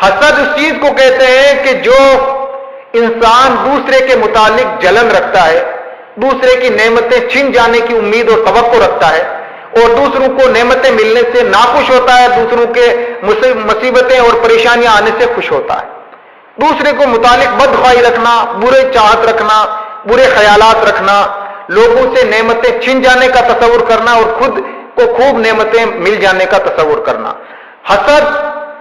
حسد اس چیز کو کہتے ہیں کہ جو انسان دوسرے کے متعلق جلن رکھتا ہے، دوسرے کی نعمتیں چھن جانے کی امید اور توقع رکھتا ہے، اور دوسروں کو نعمتیں ملنے سے ناخوش ہوتا ہے، دوسروں کے مصیبتیں اور پریشانیاں آنے سے خوش ہوتا ہے۔ دوسرے کو متعلق بدخواہی رکھنا، برے چاہت رکھنا، برے خیالات رکھنا، لوگوں سے نعمتیں چھن جانے کا تصور کرنا اور خود کو خوب نعمتیں مل جانے کا تصور کرنا۔ حسد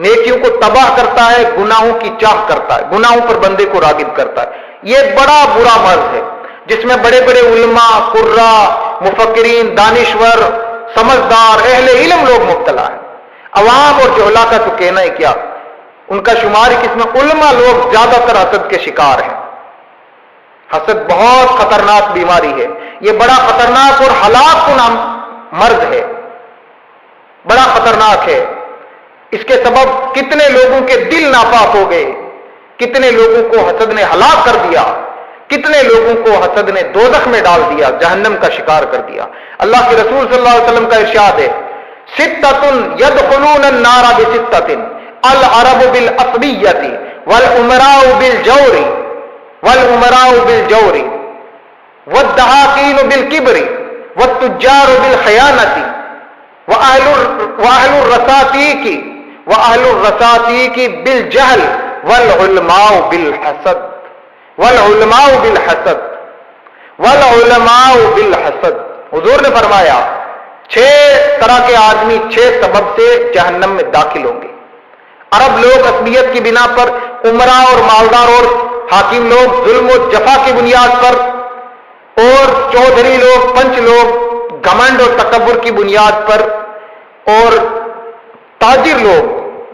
نیکیوں کو تباہ کرتا ہے، گناہوں کی چاہ کرتا ہے، گناہوں پر بندے کو راغب کرتا ہے۔ یہ بڑا برا مرض ہے جس میں بڑے بڑے علماء، قراء، مفکرین، دانشور، سمجھدار، اہل علم لوگ مبتلا ہیں۔ عوام اور جہلا کا تو کہنا ہے کیا، ان کا شمار کس میں، علماء لوگ زیادہ تر حسد کے شکار ہیں۔ حسد بہت خطرناک بیماری ہے، یہ بڑا خطرناک اور ہلاک کن مرض ہے، بڑا خطرناک ہے۔ اس کے سبب کتنے لوگوں کے دل ناپاک ہو گئے، کتنے لوگوں کو حسد نے ہلاک کر دیا، کتنے لوگوں کو حسد نے دوزخ میں ڈال دیا، جہنم کا شکار کر دیا۔ اللہ کے رسول صلی اللہ علیہ وسلم کا ارشاد ہے، ستۃ یدخلون النار بستۃ، العرب بالعصبیۃ والامراء بالجور والدہاقین بالکبر والتجار بالخیانۃ واہل الرساتیق بالجہل والعلماء بالحسد۔ حضور نے فرمایا 6 طرح کے آدمی 6 سبب سے جہنم میں داخل ہوں گے۔ عرب لوگ عصبیت کی بنا پر، امراء اور مالدار اور حاکم لوگ ظلم و جفا کی بنیاد پر، اور چودھری لوگ، پنچ لوگ گھمنڈ اور تکبر کی بنیاد پر، اور تاجر لوگ،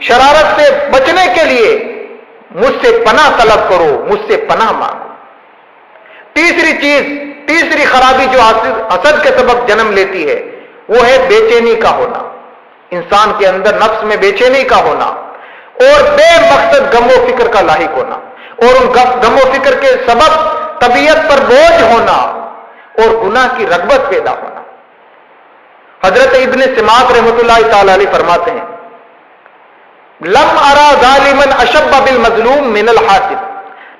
شرارت سے بچنے کے لیے مجھ سے پناہ طلب کرو، مجھ سے پناہ مانگو۔ تیسری چیز، تیسری خرابی جو حسد کے سبب جنم لیتی ہے وہ ہے بے چینی کا ہونا، انسان کے اندر نفس میں بے چینی کا ہونا اور بے مقصد غم و فکر کا لاحق ہونا، اور ان غم و فکر کے سبب طبیعت پر بوجھ ہونا اور گناہ کی رغبت پیدا ہونا۔ حضرت ابن سماک رحمۃ اللہ تعالی علیہ فرماتے ہیں، لم ارا ظالما اشب بالمظلوم من الحاسد،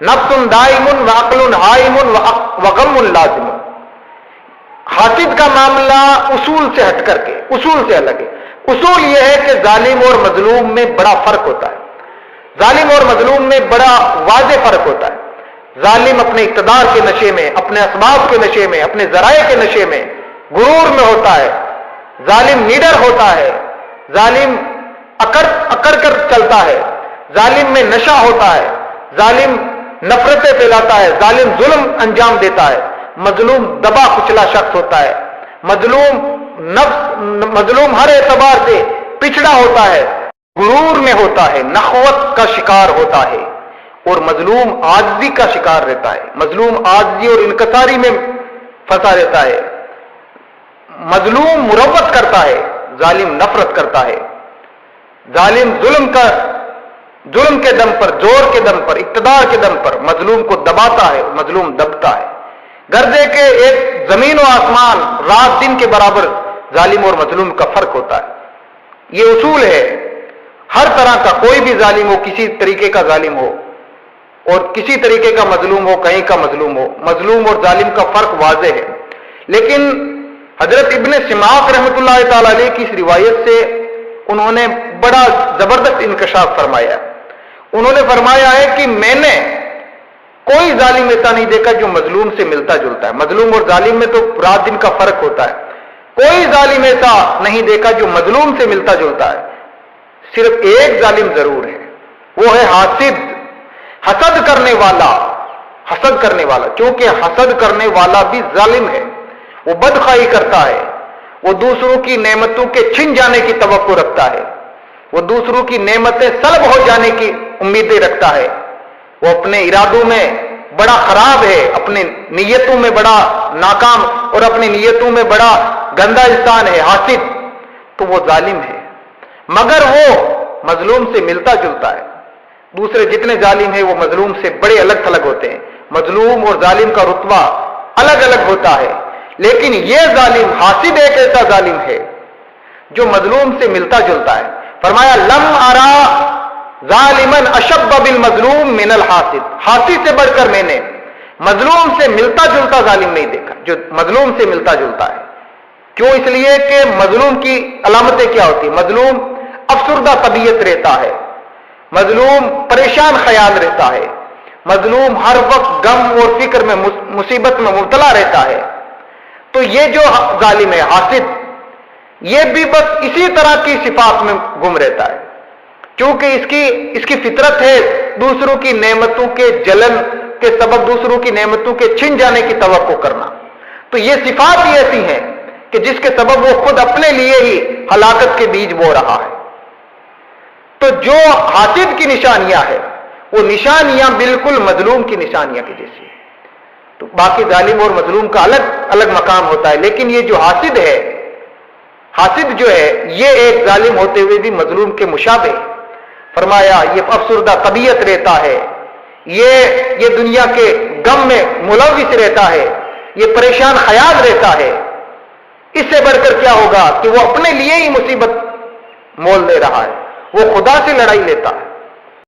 نفس دائم وعقل حائم وغم لازم۔ حاسد کا معاملہ اصول سے ہٹ کر کے، اصول سے الگ ہے۔ اصول یہ ہے کہ ظالم اور مظلوم میں بڑا فرق ہوتا ہے، ظالم اور مظلوم میں بڑا واضح فرق ہوتا ہے۔ ظالم اپنے اقتدار کے نشے میں، اپنے اسباب کے نشے میں، اپنے ذرائع کے نشے میں، غرور میں ہوتا ہے، ظالم نیڈر ہوتا ہے، ظالم اکڑ کر چلتا ہے، ظالم میں نشہ ہوتا ہے، ظالم نفرتیں پھیلاتا ہے، ظالم ظلم انجام دیتا ہے، مظلوم دبا کچلا شخص ہوتا ہے، مظلوم ہر اعتبار سے پچھڑا ہوتا ہے، غرور میں ہوتا ہے، نخوت کا شکار ہوتا ہے، اور مظلوم عاجزی کا شکار رہتا ہے، مظلوم عاجزی اور انکساری میں پھنسا رہتا ہے، مظلوم مروت کرتا ہے، ظالم نفرت کرتا ہے، ظالم ظلم کے دم پر، زور کے دم پر، اقتدار کے دم پر مظلوم کو دباتا ہے، مظلوم دبتا ہے۔ گردے کے ایک زمین و آسمان، رات دن کے برابر ظالم اور مظلوم کا فرق ہوتا ہے۔ یہ اصول ہے، ہر طرح کا کوئی بھی ظالم ہو، کسی طریقے کا ظالم ہو اور کسی طریقے کا مظلوم ہو، کہیں کا مظلوم ہو، مظلوم اور ظالم کا فرق واضح ہے۔ لیکن حضرت ابن سماک رحمۃ اللہ تعالی علیہ کی اس روایت سے انہوں نے بڑا زبردست انکشاف فرمایا۔ انہوں نے فرمایا ہے کہ میں نے کوئی ظالم ایسا نہیں دیکھا جو مظلوم سے ملتا جلتا ہے، مظلوم اور ظالم میں تو رات دن کا فرق ہوتا ہے، کوئی ظالم ایسا نہیں دیکھا جو مظلوم سے ملتا جلتا ہے، صرف ایک ظالم ضرور ہے، وہ ہے حاسد، حسد کرنے والا، کیونکہ حسد کرنے والا بھی ظالم ہے، وہ بدخواہی کرتا ہے، وہ دوسروں کی نعمتوں کے چھن جانے کی توقع رکھتا ہے، وہ دوسروں کی نعمتیں سلب ہو جانے کی امیدیں رکھتا ہے، وہ اپنے ارادوں میں بڑا خراب ہے، اپنے نیتوں میں بڑا ناکام اور اپنی نیتوں میں بڑا گندا انسان ہے، حاسد، تو وہ ظالم ہے، مگر وہ مظلوم سے ملتا جلتا ہے۔ دوسرے جتنے ظالم ہیں وہ مظلوم سے بڑے الگ تھلگ ہوتے ہیں، مظلوم اور ظالم کا رتبہ الگ الگ ہوتا ہے، لیکن یہ ظالم حاسد ایک ایسا ظالم ہے جو مظلوم سے ملتا جلتا ہے۔ فرمایا لم ارا ظالمن اشب بالمظلوم من الحاسد، حاسد سے بڑھ کر میں نے مظلوم سے ملتا جلتا ظالم نہیں دیکھا جو مظلوم سے ملتا جلتا ہے۔ کیوں؟ اس لیے کہ مظلوم کی علامتیں کیا ہوتی ہیں؟ مظلوم افسردہ طبیعت رہتا ہے، مظلوم پریشان خیال رہتا ہے، مظلوم ہر وقت غم اور فکر میں، مصیبت میں مبتلا رہتا ہے۔ تو یہ جو ظالم ہے حاسد، یہ بھی بس اسی طرح کی صفات میں گم رہتا ہے، کیونکہ اس کی فطرت ہے دوسروں کی نعمتوں کے جلن کے سبب دوسروں کی نعمتوں کے چھن جانے کی توقع کرنا۔ تو یہ صفات ہی ایسی ہیں کہ جس کے سبب وہ خود اپنے لیے ہی ہلاکت کے بیج بو رہا ہے۔ تو جو حاسد کی نشانیاں ہیں وہ نشانیاں بالکل مظلوم کی نشانیاں کی جیسی ہیں۔ تو باقی ظالم اور مظلوم کا الگ الگ مقام ہوتا ہے، لیکن یہ جو حاسد ہے، حاسد جو ہے یہ ایک ظالم ہوتے ہوئے بھی مظلوم کے مشابہ ہے۔ فرمایا یہ افسردہ طبیعت رہتا ہے، یہ دنیا کے غم میں ملوث رہتا ہے، یہ پریشان خیال رہتا ہے۔ اس سے بڑھ کر کیا ہوگا کہ وہ اپنے لیے ہی مصیبت مول لے رہا ہے، وہ خدا سے لڑائی لیتا ہے،